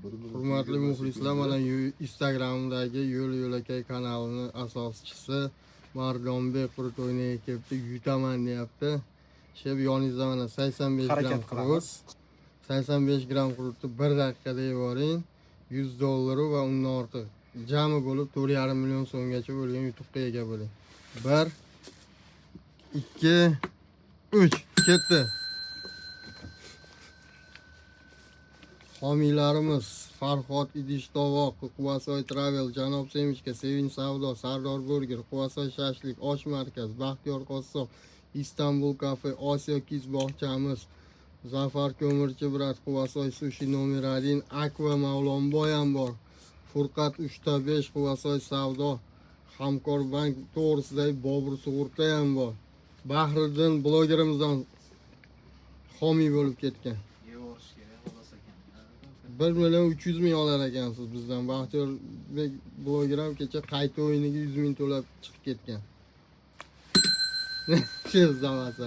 Hurmatli muxlislar, mana Instagramdagi Yo'l Yo'lakay kanalining asoschisi Mardonbek qurut o'ynaga kelibdi, yutaman deyapti. Sheb yoningizda mana 85 gram qurut. 85 gram qurutni 1 daqiqada yuboring. $100 va undan ortiq. Jami bo'lib 4,5 million so'mgacha bo'lgan YouTube'ga ega bo'ling. 1 2 3 ketdi. Homiylarimiz Farhod Idish Tovoq, Quvasoy Travel, Janob Semichka, Sevinch Savdo, Sardor Burger, Quvasoy Shashlik, Osh Markaz, Baxtiyor Qossob, Istanbul Cafe, Osiyo Kids bog'chamiz, Zafar Ko'mirchi brat, Quvasoy Sushi nomer 1, Aqua Mavlonboy ham bor. Furqat 3/5, Quvasoy Savdo, Hamkorbank to'g'risidagi Bobur sug'urta ham bor. Bahriddin blogerimizdan homiy bo'lib ketgan. 1,3 million olar ekansiz bizdan. Baxtiyorbek bloger ham kecha qayta o'yiniga 100 ming to'lab chiqib ketgan. Shu zamasa.